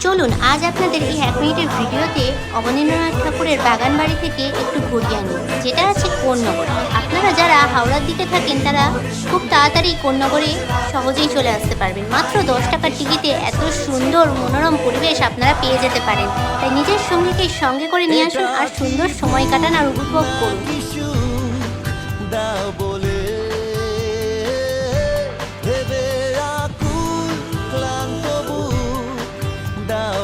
চলুন আজ আপনাদের এই 1 মিনিটের ভিডিওতে অবনীন্দ্রনাথ ঠাকুরের বাগান বাড়ি থেকে একটু ঘুরিয়ে আনি, যেটা আছে কোন্নগর। আপনারা যারা হাওড়ার দিকে থাকেন তারা খুব তাড়াতাড়ি কোন্নগরে সহজেই চলে আসতে পারবেন। মাত্র 10 টাকার টিকিটে এত সুন্দর মনোরম পরিবেশ আপনারা পেয়ে যেতে পারেন। তাই নিজের সঙ্গীকে সঙ্গে করে নিয়ে আসুন আর সুন্দর সময় কাটান আর উপভোগ করুন। ভেবে আকুল ক্লান্ত বুক দাও